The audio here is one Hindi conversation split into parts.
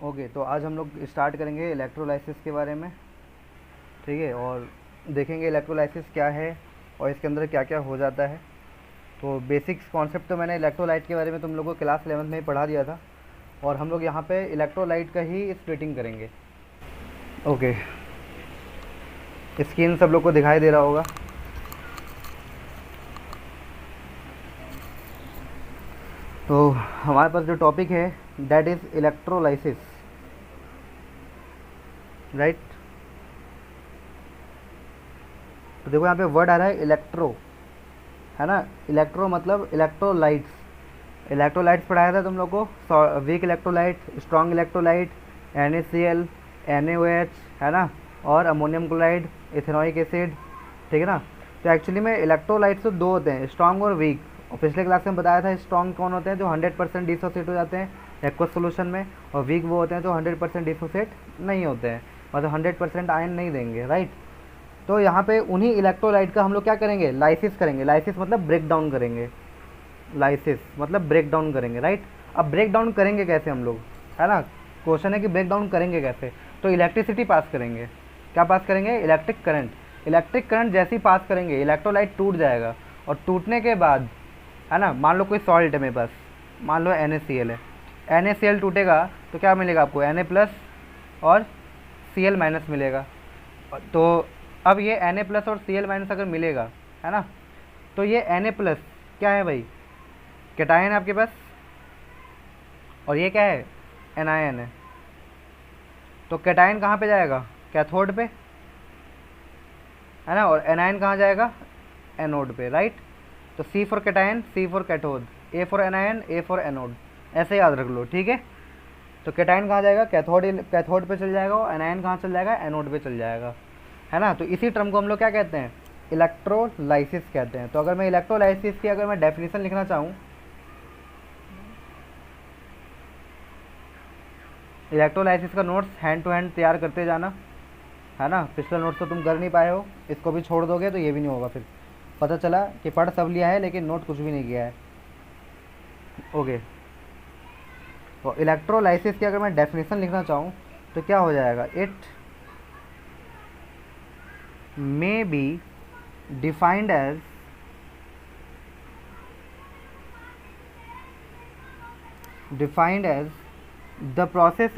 ओके, तो आज हम लोग स्टार्ट करेंगे इलेक्ट्रोलाइसिस के बारे में। ठीक है, और देखेंगे इलेक्ट्रोलाइसिस क्या है और इसके अंदर क्या क्या हो जाता है। तो बेसिक्स कॉन्सेप्ट तो मैंने इलेक्ट्रोलाइट के बारे में तुम लोगों को क्लास 11th में ही पढ़ा दिया था, और हम लोग यहाँ पे इलेक्ट्रोलाइट का ही स्प्लिटिंग करेंगे। ओके, स्क्रीन सब लोग को दिखाई दे रहा होगा। तो हमारे पास जो टॉपिक है दैट इज़ इलेक्ट्रोलाइसिस, राइट। तो देखो यहाँ पे वर्ड आ रहा है इलेक्ट्रो, है ना। इलेक्ट्रो मतलब इलेक्ट्रोलाइट्स। इलेक्ट्रोलाइट्स पढ़ाया था तुम लोग को, weak electrolyte, strong electrolyte, NaCl, NaOH, है ना, और अमोनियम क्लोराइड, इथेनॉइक एसिड। ठीक है ना। तो एक्चुअली में इलेक्ट्रोलाइट्स तो दो होते हैं, स्ट्रॉन्ग और वीक। और पिछले क्लास में बताया था स्ट्रॉन्ग कौन होते हैं, जो 100% डिसोसिएट हो जाते हैं एक्वस सोल्यूशन में, और वीक वो होते हैं जो 100% डिसोसिएट नहीं होते हैं, मतलब 100% आयन नहीं देंगे, राइट। तो यहाँ पे उन्हीं इलेक्ट्रोलाइट का हम लोग क्या करेंगे, लाइसिस करेंगे। लाइसिस मतलब ब्रेक डाउन करेंगे। लाइसिस मतलब ब्रेक डाउन करेंगे, राइट। अब ब्रेक डाउन करेंगे कैसे हम लोग, है ना। क्वेश्चन है कि ब्रेक डाउन करेंगे कैसे। तो इलेक्ट्रिसिटी पास करेंगे। क्या पास करेंगे, इलेक्ट्रिक करंट। इलेक्ट्रिक करंट जैसे ही पास करेंगे इलेक्ट्रोलाइट टूट जाएगा, और टूटने के बाद, है ना, मान लो कोई सॉल्ट है मेरे पास, मान लो NaCl है। NaCl टूटेगा तो क्या मिलेगा आपको, Na+ और Cl- मिलेगा। तो अब ये Na+ और Cl- अगर मिलेगा, है ना, तो ये Na+ क्या है भाई, कैटायन है आपके पास, और ये क्या है, एनायन है। तो कैटायन कहाँ पे जाएगा, कैथोड पे, है ना, और एनायन कहाँ जाएगा, एनोड पे, राइट। तो C for cation, C for cathode, A for anion, A for anode, ऐसे याद रख लो, ठीक है। तो कैटायन कहाँ जाएगा, कैथोड, कैथोड पे चल जाएगा, और एनायन कहाँ चल जाएगा, एनोड पे चल जाएगा, है ना। तो इसी टर्म को हम लोग क्या कहते हैं, इलेक्ट्रोलाइसिस कहते हैं। तो अगर मैं इलेक्ट्रोलाइसिस की अगर मैं डेफिनेशन लिखना चाहूँ, इलेक्ट्रोलाइसिस का नोट्स हैंड टू हैंड तैयार करते जाना, है ना। पिछला नोट्स तो तुम कर नहीं पाए हो, इसको भी छोड़ दोगे तो ये भी नहीं होगा, फिर पता चला कि पढ़ सब लिया है लेकिन नोट कुछ भी नहीं किया है। ओके, तो इलेक्ट्रोलाइसिस की अगर मैं डेफिनेशन लिखना चाहूँ तो क्या हो जाएगा, it may be defined as the process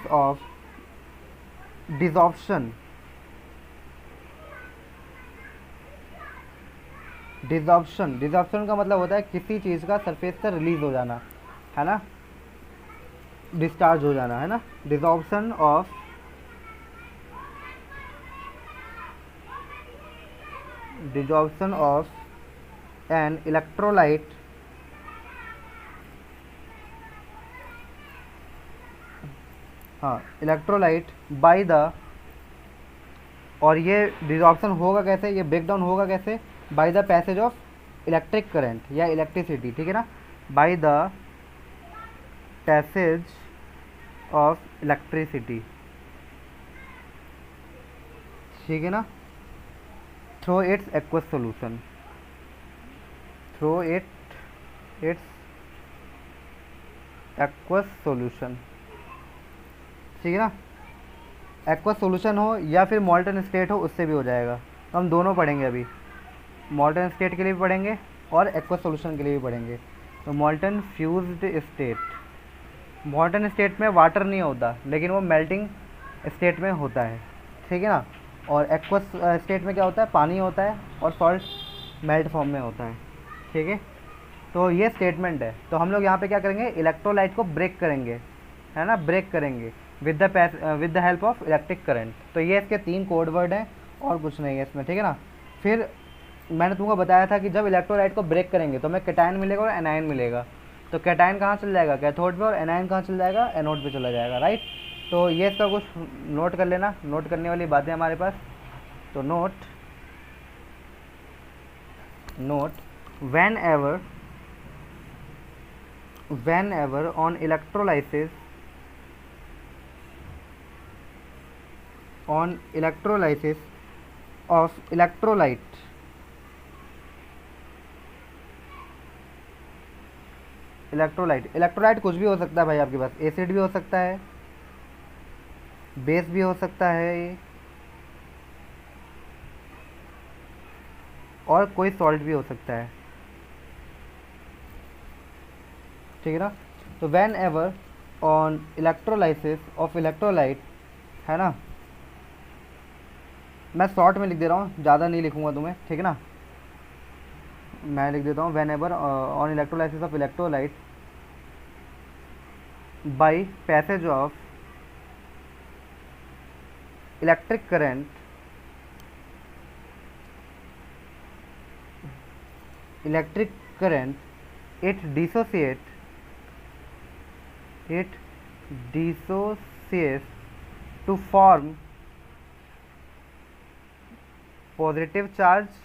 of desorption. Desorption का मतलब होता है किसी चीज़ का सरफेस से रिलीज हो जाना, है ना, डिस्चार्ज हो जाना, है ना। डिजॉर्प्शन ऑफ एन इलेक्ट्रोलाइट हाँ, इलेक्ट्रोलाइट बाय द, और ये डिजॉर्प्शन होगा कैसे, ये ब्रेक डाउन होगा कैसे, by the passage of electric current या इलेक्ट्रिसिटी, ठीक है ना, by the passage of electricity, ठीक है ना, through it's aqueous solution, through it's aqueous solution, ठीक है ना। एक्वस सोल्यूशन हो या फिर मॉल्टन स्टेट हो, उससे भी हो जाएगा। तो हम दोनों पढ़ेंगे अभी, मॉल्टन स्टेट के लिए भी पढ़ेंगे और एक्वस सोल्यूशन के लिए भी पढ़ेंगे। तो मॉल्टन फ्यूज्ड स्टेट, मॉल्टन स्टेट में वाटर नहीं होता लेकिन वो मेल्टिंग स्टेट में होता है, ठीक है ना। और एक्वस स्टेट में क्या होता है, पानी होता है और सॉल्ट मेल्ट फॉर्म में होता है, ठीक है। तो ये स्टेटमेंट है। तो हम लोग यहाँ पे क्या करेंगे, इलेक्ट्रोलाइट को ब्रेक करेंगे, है ना, ब्रेक करेंगे with the help of electric current. तो ये इसके 3 कोड वर्ड हैं और कुछ नहीं है इसमें, ठीक है ना। फिर मैंने तुमको बताया था कि जब इलेक्ट्रोलाइट को ब्रेक करेंगे तो हमें कैटायन मिलेगा और एनायन मिलेगा। तो कैटायन कहाँ चल जाएगा, कैथोड पे, और एनायन कहाँ चल जाएगा, एनोड पे चला जाएगा, राइट। तो ये इसका कुछ नोट कर लेना, नोट करने वाली बातें हमारे पास। तो note whenever on electrolysis of electrolyte electrolyte, electrolyte कुछ भी हो सकता है भाई आपके पास, एसिड भी हो सकता है, बेस भी हो सकता है, और कोई सॉल्ट भी हो सकता है, ठीक है ना। तो van ever on electrolysis of electrolyte, है ना, मैं शॉर्ट में लिख दे रहा हूँ, ज़्यादा नहीं लिखूँगा तुम्हें, ठीक है ना। मैं लिख देता हूँ van ever on electrolysis of electrolyte by passage of electric current, electric current it dissociates to form positive charge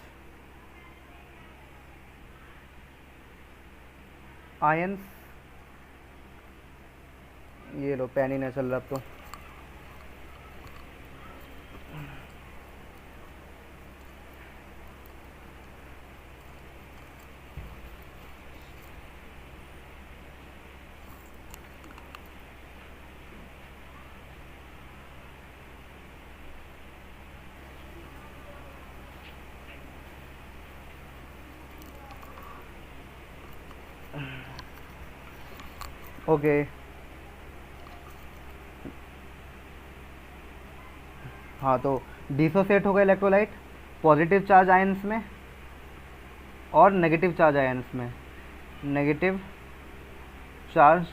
ions, ये लो पेन ही नहीं चल रहा अब तो, ओके। हाँ तो डिसोसिएट हो गया इलेक्ट्रोलाइट पॉजिटिव चार्ज आयंस में और नेगेटिव चार्ज आयंस में, नेगेटिव चार्ज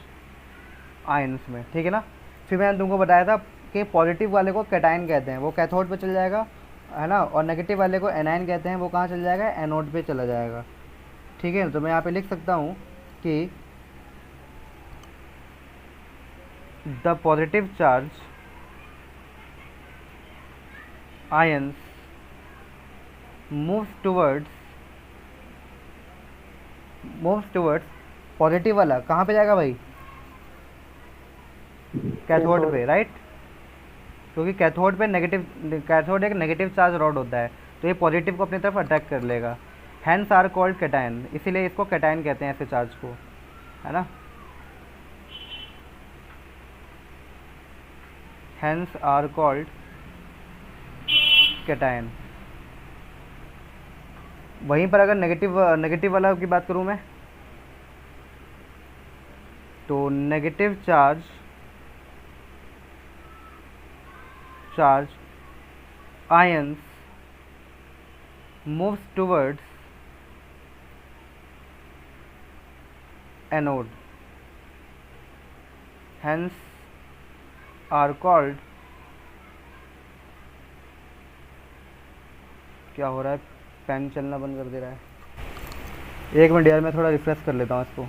आयंस में, ठीक है ना। फिर मैंने तुमको बताया था कि पॉजिटिव वाले को कैटायन कहते हैं, वो कैथोड पे चल जाएगा, है ना, और नेगेटिव वाले को एनायन कहते हैं, वो कहाँ चल जाएगा, एनोड पे चला जाएगा, ठीक है। तो मैं यहाँ पे लिख सकता हूँ कि the positive charge ions moves towards positive वाला कहाँ पे जाएगा भाई, कैथोड पे, राइट, क्योंकि कैथोड पे नेगेटिव, कैथोड एक नेगेटिव चार्ज रॉड होता है, तो ये पॉजिटिव को अपनी तरफ अटैक कर लेगा, हैंस आर कॉल्ड कैटायन, इसीलिए इसको कैटायन कहते हैं ऐसे चार्ज को, है ना, हैंस आर कॉल्ड कैटायन। वहीं पर अगर नेगेटिव वाला की बात करूं मैं, तो negative charge ions moves towards anode, hence are called, क्या हो रहा है, पेन चलना बंद कर दे रहा है, एक मिनट यार मैं थोड़ा रिफ्रेश कर लेता हूँ इसको।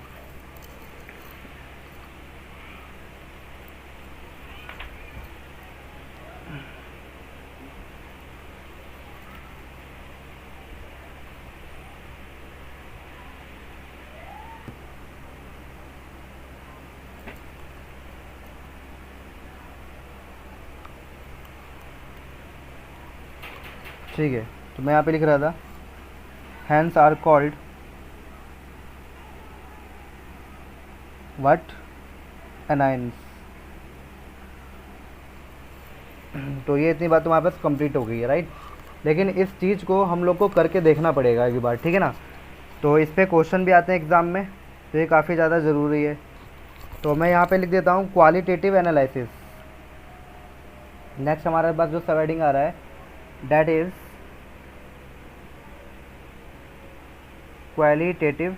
ठीक है, तो मैं यहाँ पे लिख रहा था hence are called what, anions. तो ये इतनी बात तुम्हारे पास कंप्लीट हो गई है, राइट। लेकिन इस चीज़ को हम लोग को करके देखना पड़ेगा एक बार, ठीक है ना। तो इस पे क्वेश्चन भी आते हैं एग्ज़ाम में, तो ये काफ़ी ज़्यादा ज़रूरी है। तो मैं यहाँ पे लिख देता हूँ क्वालिटेटिव एनालिसिस। नेक्स्ट हमारे पास जो सबहेडिंग आ रहा है दैट इज़ क्वालिटेटिव,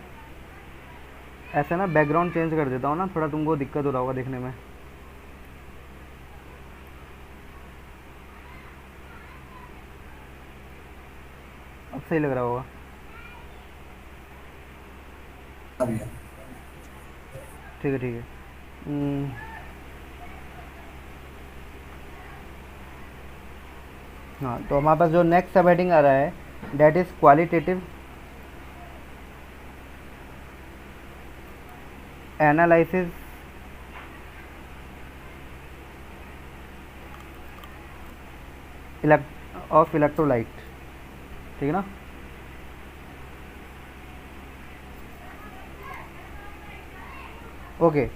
ऐसे ना बैकग्राउंड चेंज कर देता हूँ ना, थोड़ा तुमको दिक्कत हो रहा होगा देखने में। अब सही लग रहा होगा, ठीक है ठीक है। हाँ तो हमारे पास जो नेक्स्ट सब हेडिंग आ रहा है that is qualitative analysis of electrolyte, ठीक है ना। ओके,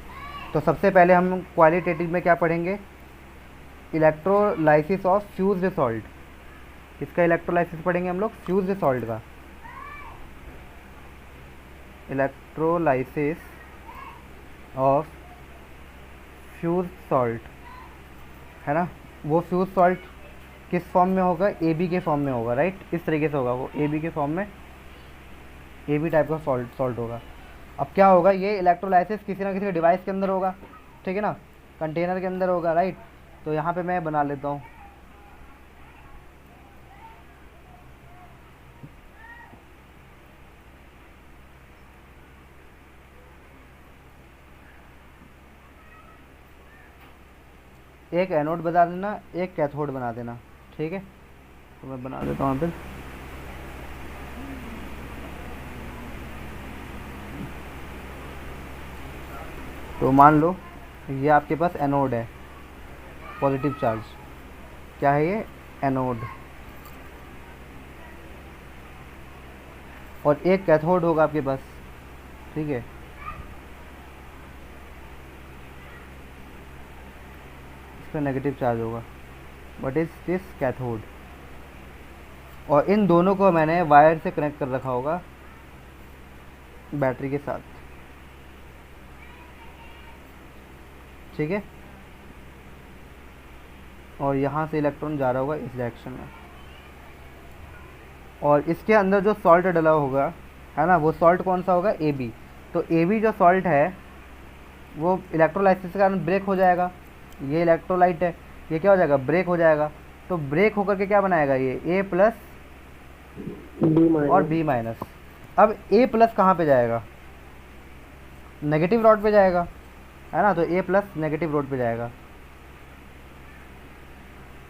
तो सबसे पहले हम क्वालिटेटिव में क्या पढ़ेंगे, इलेक्ट्रोलाइसिस ऑफ फ्यूज्ड सॉल्ट। इसका इलेक्ट्रोलाइसिस पढ़ेंगे हम लोग फ्यूज्ड सॉल्ट का, इलेक्ट्रोलाइसिस ऑफ फ्यूज्ड सॉल्ट, है ना। वो फ्यूज सॉल्ट किस फॉर्म में होगा, ए बी के फॉर्म में होगा, राइट। इस तरीके से होगा वो, ए बी के फॉर्म में, ए बी टाइप का सॉल्ट होगा। अब क्या होगा, ये इलेक्ट्रोलाइसिस किसी ना किसी डिवाइस के अंदर होगा, ठीक है ना, कंटेनर के अंदर होगा, राइट। तो यहाँ पे मैं बना लेता हूँ, एक एनोड बना देना, एक कैथोड बना देना, ठीक है। तो मैं बना देता हूँ फिर। तो मान लो ये आपके पास एनोड है, पॉजिटिव चार्ज, क्या है ये, एनोड, और एक कैथोड होगा आपके पास, ठीक है। इस पर नेगेटिव चार्ज होगा, व्हाट इज दिस, कैथोड। और इन दोनों को मैंने वायर से कनेक्ट कर रखा होगा बैटरी के साथ, ठीक है। और यहाँ से इलेक्ट्रॉन जा रहा होगा इस डायरेक्शन में, और इसके अंदर जो सॉल्ट डला होगा, है ना, वो सॉल्ट कौन सा होगा, ए बी। तो ए बी जो सॉल्ट है वो इलेक्ट्रोलाइसिस के कारण ब्रेक हो जाएगा, ये इलेक्ट्रोलाइट है, ये क्या हो जाएगा, ब्रेक हो जाएगा। तो ब्रेक होकर के क्या बनाएगा, ये ए प्लस और बी माइनस। अब ए प्लस कहाँ पे जाएगा, नेगेटिव रॉड पे जाएगा, है ना। तो ए प्लस नेगेटिव रॉड पे जाएगा,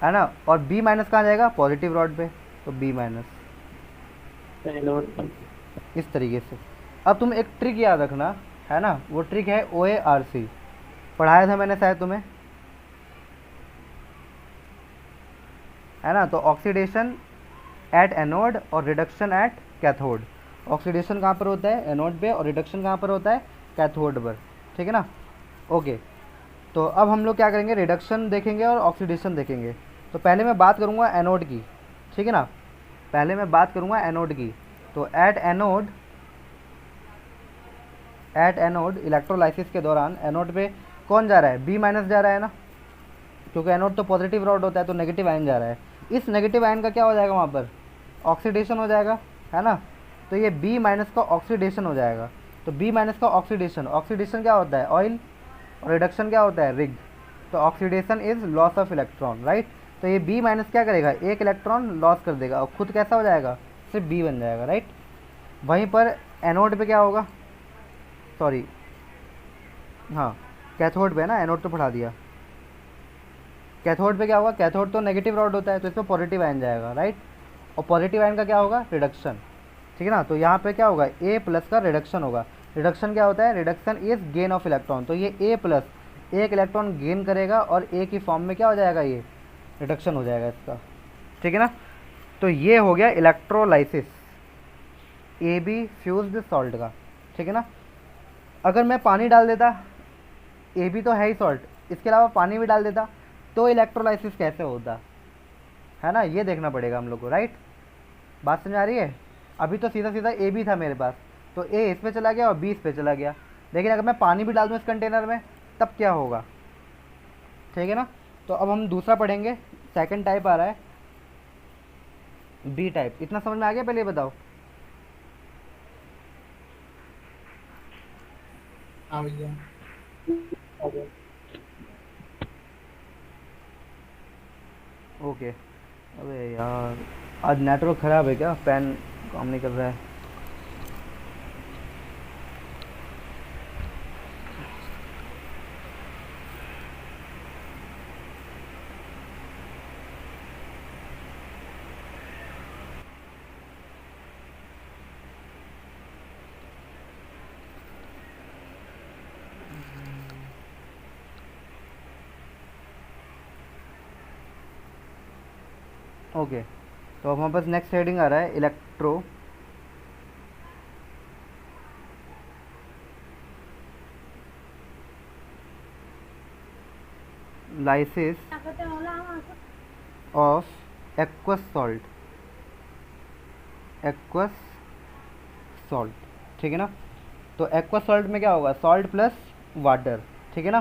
है ना। और बी माइनस कहाँ जाएगा, पॉजिटिव रॉड पे, तो बी माइनस, इस तरीके से। अब तुम एक ट्रिक याद रखना, है ना, वो ट्रिक है ओ ए आर सी, पढ़ाया था मैंने शायद तुम्हें, है ना। तो ऑक्सीडेशन एट एनोड और रिडक्शन एट कैथोड। ऑक्सीडेशन कहाँ पर होता है, एनोड पे, और रिडक्शन कहाँ पर होता है, कैथोड पर, ठीक है ना। ओके, तो अब हम लोग क्या करेंगे, रिडक्शन देखेंगे और ऑक्सीडेशन देखेंगे। तो पहले मैं बात करूँगा एनोड की, ठीक है ना, पहले मैं बात करूँगा एनोड की। तो एट एनोड इलेक्ट्रोलाइसिस के दौरान एनोड पे कौन जा रहा है, बी माइनस जा रहा है ना, क्योंकि एनोड तो पॉजिटिव रॉड होता है, तो नेगेटिव आयन जा रहा है। इस नेगेटिव आयन का क्या हो जाएगा, वहाँ पर ऑक्सीडेशन हो जाएगा, है ना। तो ये बी माइनस का ऑक्सीडेशन हो जाएगा। तो बी माइनस का ऑक्सीडेशन, ऑक्सीडेशन क्या होता है, ऑयल, और रिडक्शन क्या होता है, रिग। तो oxidation is loss of electron, right. तो ये बी माइनस क्या करेगा, एक इलेक्ट्रॉन लॉस कर देगा, और खुद कैसा हो जाएगा, सिर्फ बी बन जाएगा, राइट। वहीं पर एनोड पे क्या होगा, सॉरी, हाँ, कैथोड पे है ना, एनोड तो पढ़ा दिया। कैथोड पे क्या होगा, कैथोड तो नेगेटिव रॉड होता है, तो इसमें पॉजिटिव आयन जाएगा, राइट। और पॉजिटिव आयन का क्या होगा, रिडक्शन, ठीक है ना। तो यहाँ पे क्या होगा, ए प्लस का रिडक्शन होगा। रिडक्शन क्या होता है, reduction is gain of electron. तो ये ए प्लस एक इलेक्ट्रॉन गेन करेगा, और ए की फॉर्म में क्या हो जाएगा, ये रिडक्शन हो जाएगा इसका, ठीक है ना। तो ये हो गया electrolysis A B fused salt का, ठीक है ना। अगर मैं पानी डाल देता, ए बी तो है ही सॉल्ट, इसके अलावा पानी भी डाल देता, तो इलेक्ट्रोलाइसिस कैसे होता, है ना, ये देखना पड़ेगा हम लोग को, राइट। बात समझ आ रही है। अभी तो सीधा सीधा ए बी था मेरे पास, तो ए इस पे चला गया और बी इस पे चला गया। लेकिन अगर मैं पानी भी डाल दूँ इस कंटेनर में, तब क्या होगा, ठीक है ना। तो अब हम दूसरा पढ़ेंगे, सेकंड टाइप आ रहा है बी टाइप। इतना समझ में आ गया, पहले ये बताओ। हाँ भैया। ओके, अबे यार आज नेटवर्क ख़राब है क्या, फैन काम नहीं कर रहा है। ओके, तो अब हमारे पास नेक्स्ट हेडिंग आ रहा है electro lysis of aqueous salt, aqueous salt, ठीक है ना। तो एक्वा सॉल्ट में क्या होगा, सॉल्ट प्लस वाटर, ठीक है ना।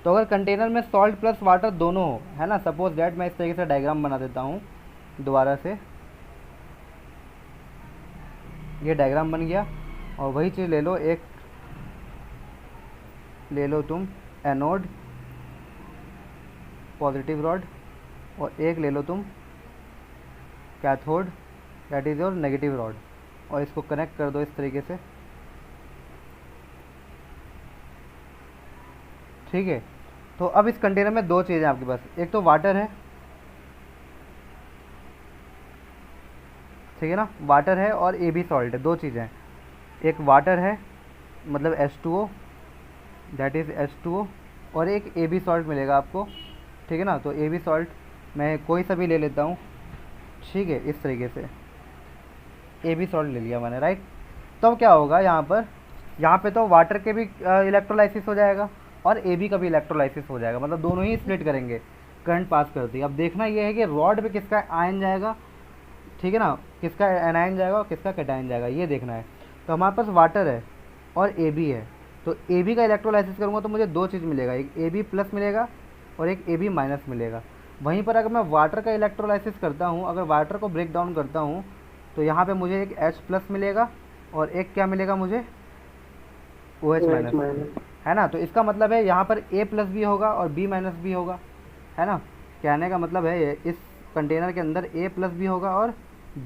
तो अगर कंटेनर में सॉल्ट प्लस वाटर दोनों हो, है ना, सपोज दैट मैं इस तरीके से डायग्राम बना देता हूँ दोबारा से, ये डायग्राम बन गया। और वही चीज़ ले लो, एक ले लो तुम एनोड पॉजिटिव रॉड, और एक ले लो तुम cathode that is your negative rod, और इसको कनेक्ट कर दो इस तरीके से, ठीक है। तो अब इस कंटेनर में दो चीज़ें आपके पास, एक तो वाटर है, ठीक है ना, वाटर है और ए बी सॉल्ट है, दो चीज़ें, एक वाटर है मतलब H2O दैट इज़ H2O, और एक ए बी सॉल्ट मिलेगा आपको, ठीक है ना। तो ए बी सॉल्ट मैं कोई सा भी ले लेता हूँ, ठीक है, इस तरीके से ए बी सॉल्ट ले लिया मैंने, राइट। तो क्या होगा यहाँ पे तो वाटर के भी इलेक्ट्रोलाइसिस हो जाएगा और ए बी का भी इलेक्ट्रोलाइसिस हो जाएगा, मतलब दोनों ही स्प्लिट करेंगे, करंट पास करती है। अब देखना ये है कि रॉड पे किसका आयन जाएगा, ठीक है ना, किसका एनायन जाएगा और किसका कैटायन जाएगा, ये देखना है। तो हमारे पास वाटर है और ए बी है, तो ए बी का इलेक्ट्रोलाइसिस करूँगा तो मुझे दो चीज़ मिलेगा, एक ए बी प्लस मिलेगा और एक ए बी माइनस मिलेगा। वहीं पर अगर मैं वाटर का इलेक्ट्रोलाइसिस करता हूँ, अगर वाटर को ब्रेक डाउन करता हूँ, तो यहाँ पे मुझे एक H प्लस मिलेगा और एक क्या मिलेगा मुझे, OH माइनस, है ना। तो इसका मतलब है यहाँ पर A प्लस भी होगा और B माइनस भी होगा, है ना। कहने का मतलब है इस कंटेनर के अंदर A प्लस भी होगा और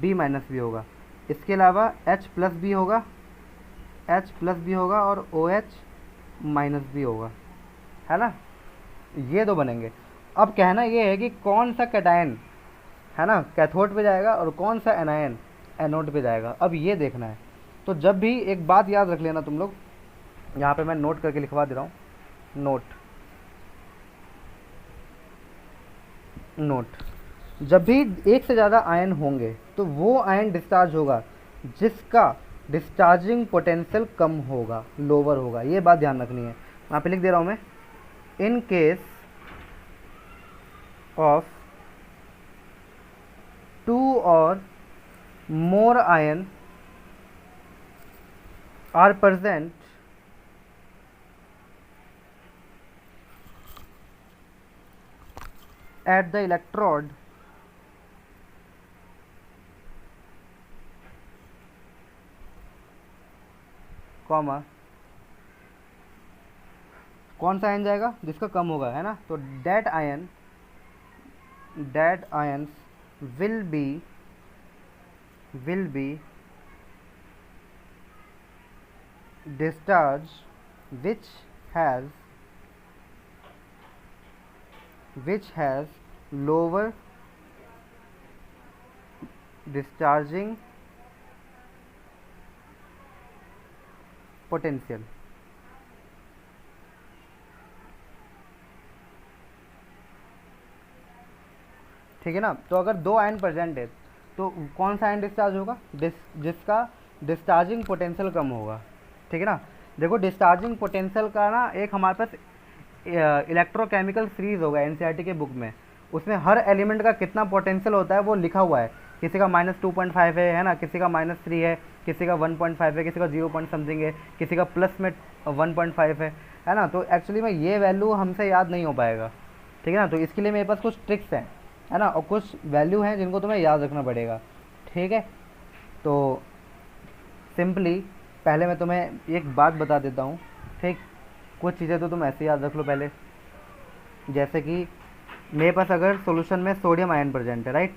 B माइनस भी होगा, इसके अलावा H प्लस भी होगा, H प्लस भी होगा और OH माइनस भी होगा, है ना। ये दो बनेंगे। अब कहना ये है कि कौन सा कैटायन, है ना, कैथोड पे जाएगा और कौन सा एनायन एनोड पे जाएगा, अब ये देखना है। तो जब भी एक बात याद रख लेना तुम लोग, यहाँ पे मैं नोट करके लिखवा दे रहा हूँ, नोट, जब भी एक से ज़्यादा आयन होंगे तो वो आयन डिस्चार्ज होगा जिसका डिस्चार्जिंग पोटेंशियल कम होगा, लोअर होगा, ये बात ध्यान रखनी है। यहाँ पे लिख दे रहा हूँ मैं, in case of 2 or more ion are present at the electrode, comma, कौन सा आयन जाएगा जिसका कम होगा, है ना। तो that ions will be discharged which has lower discharging potential, ठीक है ना। तो अगर दो आयन प्रेजेंट है तो कौन सा आयन डिस्चार्ज होगा, जिसका डिस्चार्जिंग पोटेंशियल कम होगा, ठीक है ना। देखो डिस्चार्जिंग पोटेंशियल का ना एक हमारे पास इलेक्ट्रोकेमिकल सीरीज होगा एनसीईआरटी के बुक में, उसमें हर एलिमेंट का कितना पोटेंशियल होता है वो लिखा हुआ है, किसी का -2.5 है ना, किसी का -3 है, किसी का 1.5 है, किसी का 0 पॉइंट समथिंग है, किसी का प्लस में 1.5 है ना। तो एक्चुअली में ये वैल्यू हमसे याद नहीं हो पाएगा, ठीक है ना। तो इसके लिए मेरे पास कुछ ट्रिक्स हैं, है ना, और कुछ वैल्यू हैं जिनको तुम्हें याद रखना पड़ेगा, ठीक है। तो सिंपली पहले मैं तुम्हें एक बात बता देता हूँ, ठीक, कुछ चीज़ें तो तुम ऐसे याद रख लो पहले, जैसे कि मेरे पास अगर सॉल्यूशन में सोडियम आयन प्रेजेंट है, राइट,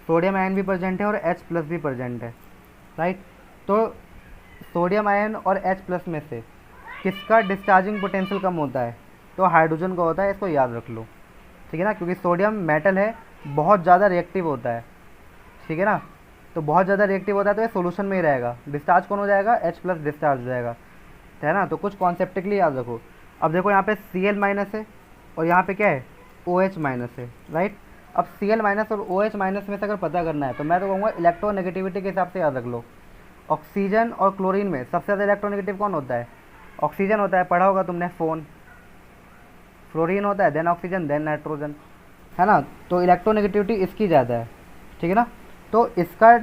सोडियम आयन भी प्रेजेंट है और H प्लस भी प्रेजेंट है, राइट। तो सोडियम आयन और H प्लस में से किसका डिस्चार्जिंग पोटेंशियल कम होता है, तो हाइड्रोजन का होता है, इसको याद रख लो, ठीक है ना, क्योंकि सोडियम मेटल है, बहुत ज़्यादा रिएक्टिव होता है, ठीक है ना। तो बहुत ज़्यादा रिएक्टिव होता है तो ये सोल्यूशन में ही रहेगा, डिस्चार्ज कौन हो जाएगा, H प्लस डिस्चार्ज हो जाएगा, है ना। तो कुछ कॉन्सेप्टिकली याद रखो। अब देखो यहाँ पे Cl माइनस है और यहाँ पे क्या है, OH माइनस है, राइट। अब Cl माइनस और OH माइनस में से अगर पता करना है तो मैं तो कहूँगा इलेक्ट्रोनेगेटिविटी के हिसाब से याद रख लो। ऑक्सीजन और क्लोरीन में सबसे ज़्यादा इलेक्ट्रोनेगेटिव कौन होता है, ऑक्सीजन होता है, पढ़ा होगा तुमने, फ्लोरीन होता है, देन ऑक्सीजन, देन नाइट्रोजन, है ना। तो इलेक्ट्रोनेगेटिविटी इसकी ज़्यादा है, ठीक है ना। तो इसका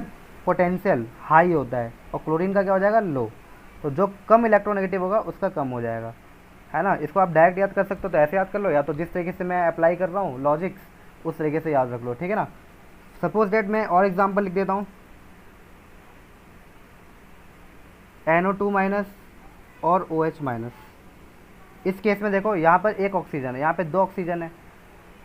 पोटेंशियल हाई होता है और क्लोरीन का क्या हो जाएगा, लो। तो जो कम इलेक्ट्रोनेगेटिव होगा उसका कम हो जाएगा, है ना। इसको आप डायरेक्ट याद कर सकते हो तो ऐसे याद कर लो, या तो जिस तरीके से मैं अप्लाई कर रहा हूँ लॉजिक्स उस तरीके से याद रख लो, ठीक है ना। सपोज डेट मैं और एग्जांपल लिख देता हूँ, NO2 माइनस और OH माइनस। इस केस में देखो यहाँ पर एक ऑक्सीजन है, यहाँ पे 2 ऑक्सीजन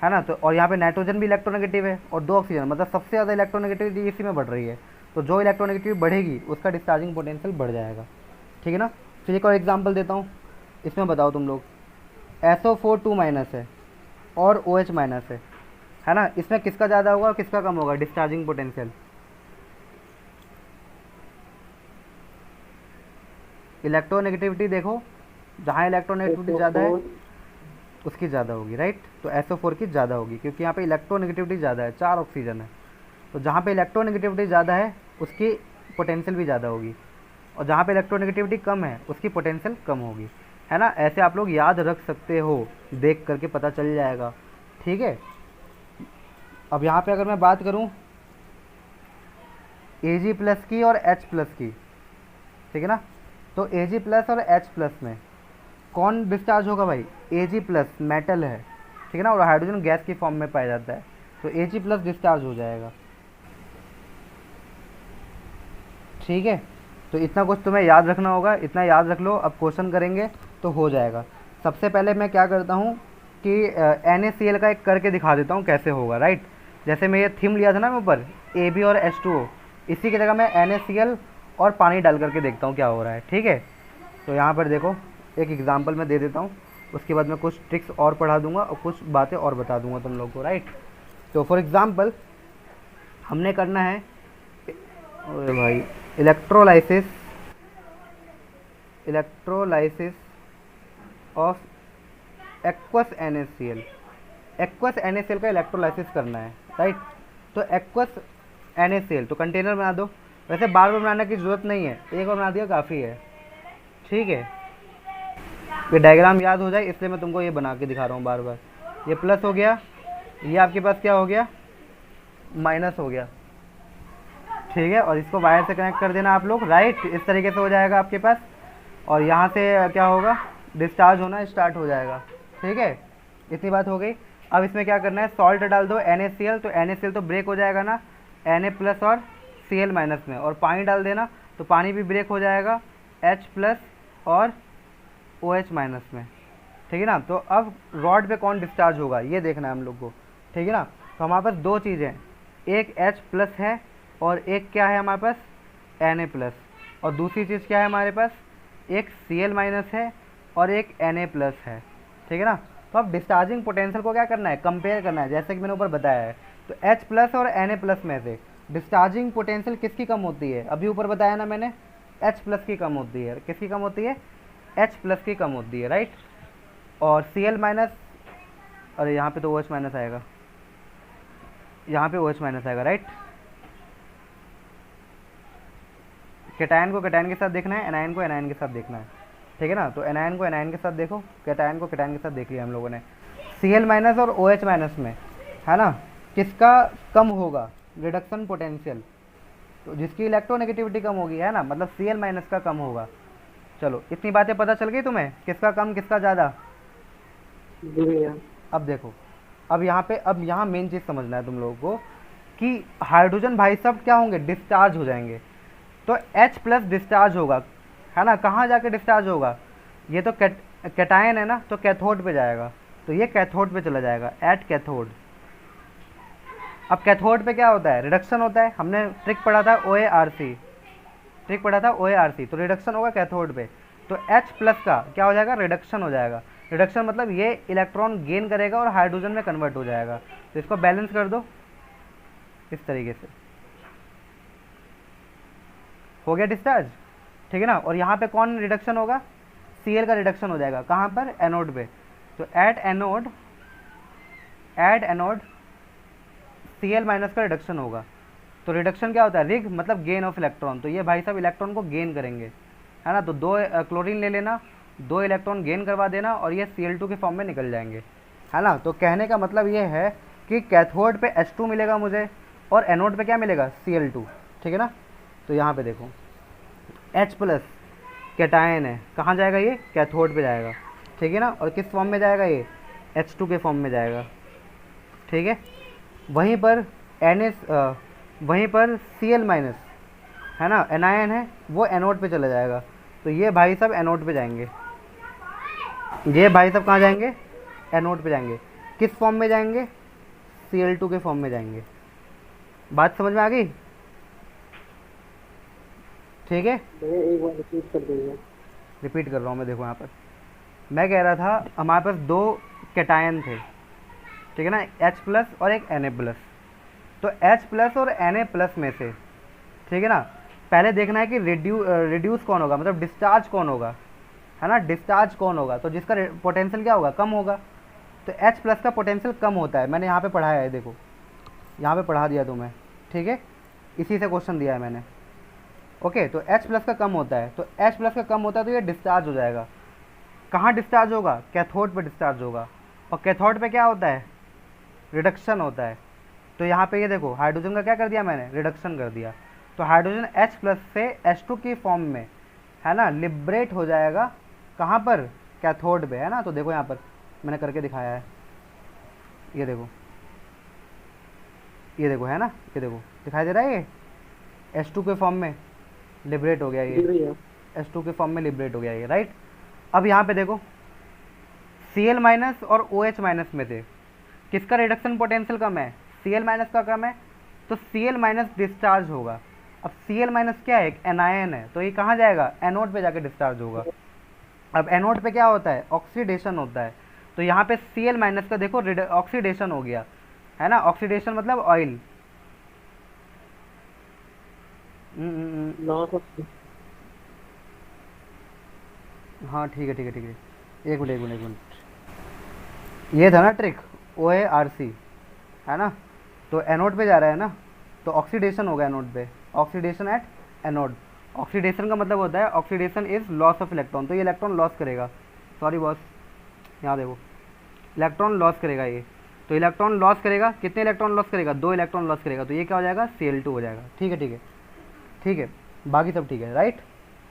है ना। तो और यहाँ पे नाइट्रोजन भी इलेक्ट्रोनेगेटिव है और 2 ऑक्सीजन, मतलब सबसे ज़्यादा इलेक्ट्रोनेगेटिविटी इसी में बढ़ रही है। तो जो इलेक्ट्रोनेगेटिविटी बढ़ेगी उसका डिस्चार्जिंग पोटेंशियल बढ़ जाएगा, ठीक है ना। फिर एक और एग्जांपल देता हूँ, इसमें बताओ तुम लोग, SO4 2 माइनस है और OH माइनस है ना। इसमें किसका ज़्यादा होगा और किसका कम होगा डिस्चार्जिंग पोटेंशियल? इलेक्ट्रोनेगेटिविटी देखो, जहाँ इलेक्ट्रोनेगेटिविटी ज़्यादा है उसकी ज़्यादा होगी, राइट। तो SO4 की ज़्यादा होगी क्योंकि यहाँ पे इलेक्ट्रोनेगेटिविटी ज़्यादा है, 4 ऑक्सीजन है। तो जहाँ पे इलेक्ट्रोनेगेटिविटी ज़्यादा है उसकी पोटेंशियल भी ज़्यादा होगी, और जहाँ पे इलेक्ट्रोनेगेटिविटी कम है उसकी पोटेंशियल कम होगी, है ना। ऐसे आप लोग याद रख सकते हो, देख करके पता चल जाएगा, ठीक है। अब यहाँ पे अगर मैं बात करूँ Ag प्लस की और H प्लस की, ठीक है ना। तो Ag प्लस और H प्लस में कौन डिस्चार्ज होगा भाई? Ag प्लस मेटल है, ठीक है ना, और हाइड्रोजन गैस की फॉर्म में पाया जाता है, तो Ag प्लस डिस्चार्ज हो जाएगा, ठीक है। तो इतना कुछ तुम्हें याद रखना होगा, इतना याद रख लो, अब क्वेश्चन करेंगे तो हो जाएगा। सबसे पहले मैं क्या करता हूँ कि NaCl का एक करके दिखा देता हूँ कैसे होगा, राइट। जैसे मैं ये थीम लिया था ना मैं ऊपर, Ab और H2O, इसी की जगह मैं NaCl और पानी डाल करके देखता हूँ क्या हो रहा है, ठीक है। तो यहाँ पर देखो एक एग्जांपल मैं दे देता हूँ, उसके बाद मैं कुछ ट्रिक्स और पढ़ा दूंगा और कुछ बातें और बता दूंगा तुम लोग को, राइट। तो फॉर एग्जांपल हमने करना है, अरे भाई, electrolysis of aqueous NaCl। Aqueous NaCl का इलेक्ट्रोलाइसिस करना है, राइट। तो एक्वस NaCl तो कंटेनर बना दो, वैसे बार बार बनाने की ज़रूरत नहीं है, एक बार बना दिया काफ़ी है, ठीक है। ये डायग्राम याद हो जाए इसलिए मैं तुमको ये बना के दिखा रहा हूँ बार बार। ये प्लस हो गया, ये आपके पास क्या हो गया, माइनस हो गया, ठीक है। और इसको वायर से कनेक्ट कर देना आप लोग, राइट। इस तरीके से हो जाएगा आपके पास, और यहाँ से क्या होगा, डिस्चार्ज होना स्टार्ट हो जाएगा, ठीक है। इतनी बात हो गई। अब इसमें क्या करना है, सॉल्ट डाल दो NaCl, तो NaCl तो ब्रेक हो जाएगा ना Na प्लस और Cl माइनस में, और पानी डाल देना तो पानी भी ब्रेक हो जाएगा H प्लस और OH माइनस में, ठीक है ना। तो अब रॉड पे कौन डिस्चार्ज होगा ये देखना है हम लोग को, ठीक है ना। तो हमारे पास दो चीज़ें, एक H प्लस है और एक क्या है हमारे पास, Na प्लस, और दूसरी चीज़ क्या है हमारे पास, एक Cl माइनस है और एक Na प्लस है, ठीक है ना। तो अब डिस्चार्जिंग पोटेंशियल को क्या करना है, कंपेयर करना है, जैसे कि मैंने ऊपर बताया है। तो H प्लस और Na प्लस में से डिस्चार्जिंग पोटेंशियल किसकी कम होती है, अभी ऊपर बताया ना मैंने, H प्लस की कम होती है। किसकी कम होती है, H प्लस की कम होती है, राइट। और Cl माइनस, अरे यहाँ पे तो OH माइनस आएगा, यहाँ पे OH माइनस आएगा, राइट। कैटायन को कैटायन के साथ देखना है, एनायन को एनायन के साथ देखना है, ठीक है ना। तो एनायन को एनायन के साथ देखो, कैटायन को कैटायन के साथ देख लिया हम लोगों ने। Cl माइनस और OH माइनस में, है ना, किसका कम होगा रिडक्शन पोटेंशियल, तो जिसकी इलेक्ट्रोनेगेटिविटी कम होगी, है ना, मतलब Cl माइनस का कम होगा। चलो इतनी बातें पता चल गई तुम्हें, किसका कम किसका ज़्यादा। अब देखो, अब यहाँ मेन चीज़ समझना है तुम लोगों को कि हाइड्रोजन भाई साहब क्या होंगे, डिस्चार्ज हो जाएंगे। तो H प्लस डिस्चार्ज होगा, है ना, कहाँ जाके डिस्चार्ज होगा, ये तो कैटायन है ना, तो कैथोड पे जाएगा, तो ये कैथोड पे चला जाएगा, एट कैथोड। अब कैथोड पे क्या होता है, रिडक्शन होता है, हमने ट्रिक पढ़ा था OARC, तो रिडक्शन होगा कैथोड पे। तो H प्लस का क्या हो जाएगा, रिडक्शन हो जाएगा। रिडक्शन मतलब ये इलेक्ट्रॉन गेन करेगा और हाइड्रोजन में कन्वर्ट हो जाएगा। तो इसको बैलेंस कर दो इस तरीके से, हो गया डिस्चार्ज, ठीक है ना। और यहाँ पे कौन रिडक्शन होगा, Cl का रिडक्शन हो जाएगा, कहाँ पर, एनोड पे। तो एट एनोड Cl माइनस का रिडक्शन होगा। तो रिडक्शन क्या होता है, रिग मतलब गेन ऑफ इलेक्ट्रॉन, तो ये भाई साहब इलेक्ट्रॉन को गेन करेंगे, है ना। तो 2 क्लोरीन ले लेना 2 इलेक्ट्रॉन गेन करवा देना और ये Cl2 के फॉर्म में निकल जाएंगे, है ना। तो कहने का मतलब ये है कि कैथोड पे H2 मिलेगा मुझे और एनोड पे क्या मिलेगा, Cl2, ठीक है ना। तो यहाँ पे देखो H प्लस कैटायन है, कहाँ जाएगा ये, कैथोड पे जाएगा, ठीक है ना। और किस फॉर्म में जाएगा ये, H2 के फॉर्म में जाएगा, ठीक है। वहीं पर वहीं पर Cl माइनस, है ना, एनायन है, वो एनोड पे चला जाएगा। तो ये भाई सब एनोड पे जाएंगे, ये भाई सब कहाँ जाएंगे, एनोड पे जाएंगे। किस फॉर्म में जाएंगे, Cl2 के फॉर्म में जाएंगे। बात समझ में आ गई, ठीक है। एक बार रिपीट कर दीजिए। रिपीट कर रहा हूँ मैं, देखो यहाँ पर मैं कह रहा था हमारे पास 2 कैटायन थे, ठीक है ना, H प्लस और एक Na प्लस। तो H प्लस और Na प्लस में से, ठीक है ना, पहले देखना है कि रिड्यूस कौन होगा, मतलब डिस्चार्ज कौन होगा, है ना, डिस्चार्ज कौन होगा। तो जिसका पोटेंशियल क्या होगा, कम होगा। तो H प्लस का पोटेंशियल कम होता है, मैंने यहाँ पे पढ़ाया है, देखो यहाँ पे पढ़ा दिया तुम्हें, ठीक है, इसी से क्वेश्चन दिया है मैंने। ओके, तो H प्लस का कम होता है, तो H प्लस का कम होता है तो ये डिस्चार्ज हो जाएगा। कहाँ डिस्चार्ज होगा, कैथोड पे डिस्चार्ज होगा। और कैथोड पे क्या होता है, रिडक्शन होता है। तो यहाँ पे ये देखो हाइड्रोजन का क्या कर दिया मैंने, रिडक्शन कर दिया। तो हाइड्रोजन H प्लस से H2 की फॉर्म में, है ना, लिबरेट हो जाएगा, कहाँ पर, कैथोड पे, है ना। तो देखो यहाँ पर मैंने करके दिखाया है, ये देखो, ये देखो, है ना, ये देखो दिखाई दे रहा है, ये H2 के फॉर्म में लिबरेट हो गया, जी ये भैया। H2 के फॉर्म में लिबरेट हो गया ये, राइट। अब यहाँ पे देखो Cl माइनस और OH माइनस में से किसका रिडक्शन पोटेंशियल कम है, Cl माइनस का कम है, तो Cl माइनस डिस्चार्ज होगा। अब Cl माइनस क्या है, एक एनायन है, तो ये कहाँ जाएगा, एनोड पे जाके डिस्चार्ज होगा। अब एनोड पे क्या होता है, ऑक्सीडेशन होता है। तो यहाँ पे Cl माइनस का देखो ऑक्सीडेशन हो गया, है ना, ऑक्सीडेशन मतलब ऑयल। Loss of. हाँ ठीक है ठीक है ठीक है, एक मिनट एक मिनट एक मिनट, ये था ना ट्रिक, OARC, है ना। तो एनोड पे जा रहा है ना, तो ऑक्सीडेशन होगा एनोड पे, ऑक्सीडेशन एट एनोड। ऑक्सीडेशन का मतलब होता है, oxidation is loss of electron, तो ये इलेक्ट्रॉन लॉस करेगा, सॉरी बॉस, यहाँ देखो इलेक्ट्रॉन लॉस करेगा ये। तो इलेक्ट्रॉन लॉस करेगा, कितने इलेक्ट्रॉन लॉस करेगा, 2 इलेक्ट्रॉन लॉस करेगा। तो ये क्या हो जाएगा, Cl2 हो जाएगा, ठीक है ठीक है ठीक है, बाकी सब ठीक है, राइट।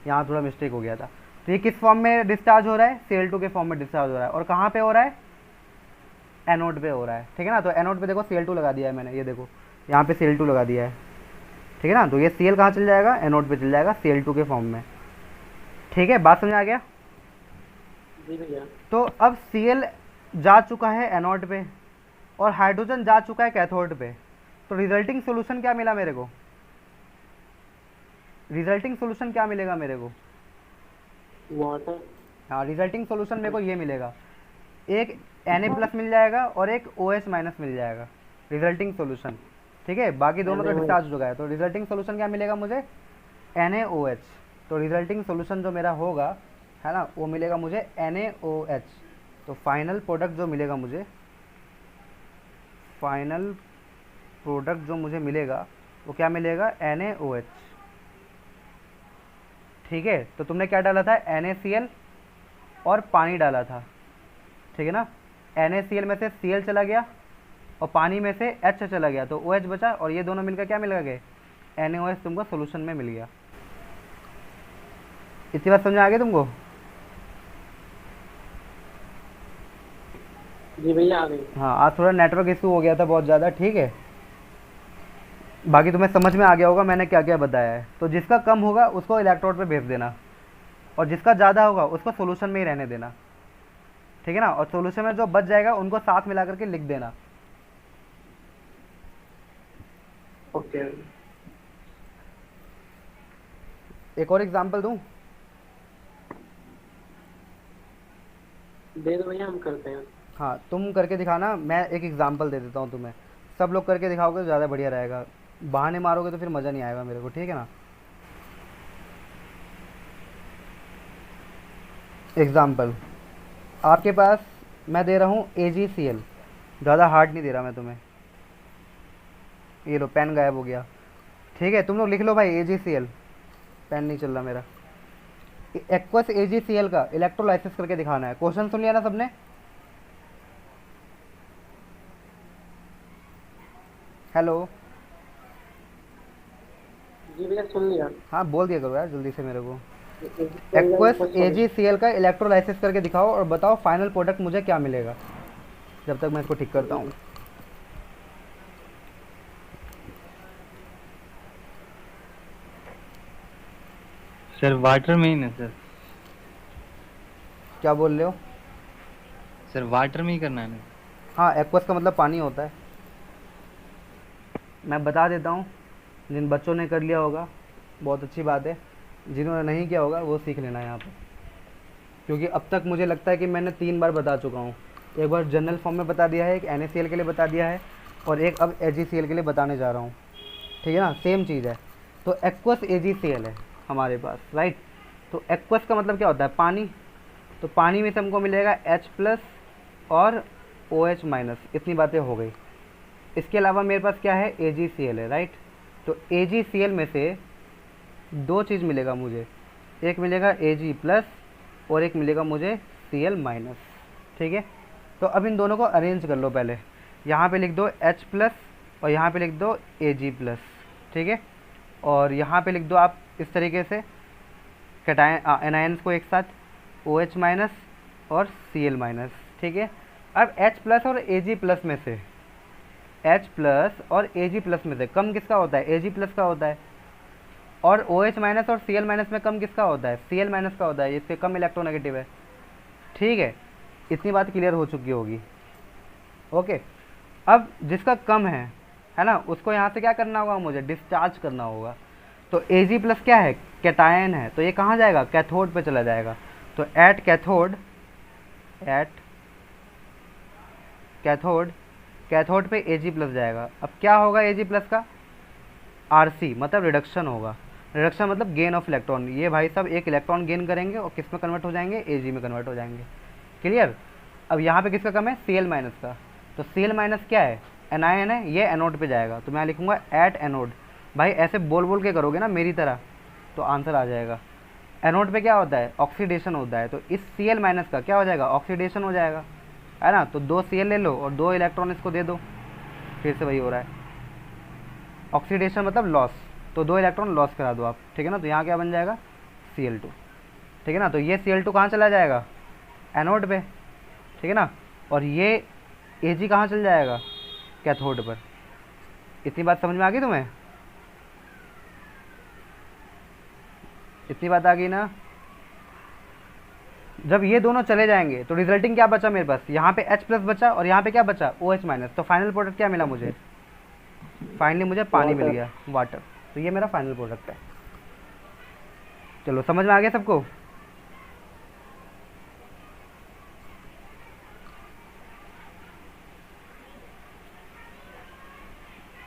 यहाँ थोड़ा मिस्टेक हो गया था। तो ये किस फॉर्म में डिस्चार्ज हो रहा है, Cl2 के फॉर्म में डिस्चार्ज हो रहा है। और कहाँ पे हो रहा है, एनोड पे हो रहा है, ठीक है ना। तो एनोड पे देखो Cl2 लगा दिया है मैंने, ये देखो यहाँ पे Cl2 लगा दिया है, ठीक है ना। तो ये Cl कहाँ चल जाएगा, एनोड पे चल जाएगा Cl2 के फॉर्म में, ठीक है। बात समझ आ गया। जी भैया। तो अब Cl जा चुका है एनोड पे और हाइड्रोजन जा चुका है कैथोड पे। तो रिजल्टिंग सोल्यूशन क्या मिला मेरे को, रिजल्टिंग सोल्यूशन क्या मिलेगा मेरे को, वाटर। हाँ रिजल्टिंग सोल्यूशन मेरे को ये मिलेगा, एक Na प्लस मिल जाएगा और एक OH माइनस मिल जाएगा, रिजल्टिंग सोल्यूशन, ठीक है। बाकी दोनों तो डिस्चार्ज हो चुका है। तो रिजल्टिंग सोल्यूशन क्या मिलेगा मुझे, NaOH। तो रिजल्टिंग सोल्यूशन जो मेरा होगा, है ना, वो मिलेगा मुझे NaOH। तो फाइनल प्रोडक्ट जो मिलेगा मुझे, फाइनल प्रोडक्ट जो मुझे मिलेगा वो क्या मिलेगा, NaOH, ठीक है। तो तुमने क्या डाला था, NaCl और पानी डाला था, ठीक है ना। NaCl में से Cl चला गया और पानी में से H चला गया, तो OH बचा और ये दोनों मिलकर क्या मिल गए, NaOH तुमको सोल्यूशन में मिल गया। इतनी बात समझ आ गई तुमको। जी भैया आ गई। हाँ आज थोड़ा नेटवर्क इशू हो गया था बहुत ज़्यादा, ठीक है। बाकी तुम्हें समझ में आ गया होगा मैंने क्या क्या बताया है। तो जिसका कम होगा उसको इलेक्ट्रोड पे भेज देना और जिसका ज़्यादा होगा उसको सोल्यूशन में ही रहने देना, ठीक है ना। और सोल्यूशन में जो बच जाएगा उनको साथ मिला करके लिख देना। ओके। एक और एग्जांपल दूं, दे दो भैया, हम करते हैं। हाँ तुम करके दिखाना, मैं एक एग्जांपल दे देता हूँ तुम्हें। सब लोग करके दिखाओगे तो ज़्यादा बढ़िया रहेगा, बहाने मारोगे तो फिर मज़ा नहीं आएगा मेरे को, ठीक है ना। एग्जांपल आपके पास मैं दे रहा हूँ AgCl, ज़्यादा हार्ड नहीं दे रहा मैं तुम्हें। ये लो पेन गायब हो गया, ठीक है। तुम लोग लिख लो भाई AgCl, पेन नहीं चल रहा मेरा। एक्वस AgCl का इलेक्ट्रोलाइसिस करके दिखाना है। क्वेश्चन सुन लिया ना सबने? हेलो, जी भैया सुन लिया। हाँ बोल दिया करो यार जल्दी से मेरे को। AgCl का एक्वस equal solution। AgCl का इलेक्ट्रोलाइसिस करके दिखाओ और बताओ फाइनल प्रोडक्ट मुझे क्या मिलेगा, जब तक मैं इसको ठीक करता हूँ। सर वाटर में ही ना सर? क्या बोल रहे हो? सर वाटर में ही करना है ना? हाँ, एक्वस का मतलब पानी होता है। मैं बता देता हूँ, जिन बच्चों ने कर लिया होगा बहुत अच्छी बात है, जिन्होंने नहीं किया होगा वो सीख लेना यहाँ पर, क्योंकि अब तक मुझे लगता है कि मैंने 3 बार बता चुका हूँ। एक बार जनरल फॉर्म में बता दिया है, एक NaCl के लिए बता दिया है, और एक अब AgCl के लिए बताने जा रहा हूँ। ठीक है ना, सेम चीज़ है। तो एक्वस AgCl है हमारे पास, राइट। तो एक्वस का मतलब क्या होता है? पानी। तो पानी में से हमको मिलेगा H+ और OH-। इतनी बातें हो गई। इसके अलावा मेरे पास क्या है? AgCl है, राइट। तो AgCl में से 2 चीज़ मिलेगा मुझे, एक मिलेगा Ag+ और एक मिलेगा मुझे Cl-। ठीक है, तो अब इन दोनों को अरेंज कर लो पहले। यहाँ पे लिख दो H+ और यहाँ पे लिख दो Ag+। ठीक है, और यहाँ पे लिख दो आप इस तरीके से एनायंस को एक साथ, OH- और Cl-। ठीक है, अब H+ और Ag+ में से H+ और Ag+ में से कम किसका होता है? Ag+ का होता है। और OH- और Cl- में कम किसका होता है? Cl- का होता है, इसके कम इलेक्ट्रोनेगेटिव है। ठीक है, इतनी बात क्लियर हो चुकी होगी। ओके, अब जिसका कम है ना, उसको यहाँ से क्या करना होगा? मुझे डिस्चार्ज करना होगा। तो Ag+ क्या है? कैटायन है, तो ये कहाँ जाएगा? कैथोड पे चला जाएगा। तो एट कैथोड पे Ag+ जाएगा। अब क्या होगा Ag+ का? RC मतलब रिडक्शन होगा। रिडक्शन मतलब गेन ऑफ इलेक्ट्रॉन। ये भाई साहब एक इलेक्ट्रॉन गेन करेंगे और किस में कन्वर्ट हो जाएंगे? Ag में कन्वर्ट हो जाएंगे। क्लियर? अब यहाँ पे किसका कम है? Cl- का। तो Cl- क्या है? एनायन है, ये एनोड पे जाएगा, तो मैं लिखूंगा एट एनोड। भाई ऐसे बोल बोल के करोगे ना मेरी तरह तो आंसर आ जाएगा। एनोड पे क्या होता है? ऑक्सीडेशन होता है, तो इस Cl- का क्या हो जाएगा? ऑक्सीडेशन हो जाएगा, है ना। तो 2 Cl ले लो और 2 इलेक्ट्रॉन इसको दे दो, फिर से वही हो रहा है। ऑक्सीडेशन मतलब लॉस, तो 2 इलेक्ट्रॉन लॉस करा दो आप। ठीक है ना, तो यहाँ क्या बन जाएगा? Cl2। ठीक है ना, तो ये Cl2 कहाँ चला जाएगा? एनोड पे। ठीक है ना, और ये Ag कहाँ चल जाएगा? कैथोड पर। इतनी बात समझ में आ गई तुम्हें? इतनी बात आ गई ना? जब ये दोनों चले जाएंगे तो रिजल्टिंग क्या बचा मेरे पास? यहाँ पे H+ बचा और यहाँ पे क्या बचा? OH-। तो फाइनल प्रोडक्ट क्या मिला मुझे? फाइनली मुझे पानी मिल Water। गया, वाटर। तो ये मेरा फाइनल प्रोडक्ट है। चलो समझ में आ गया सबको?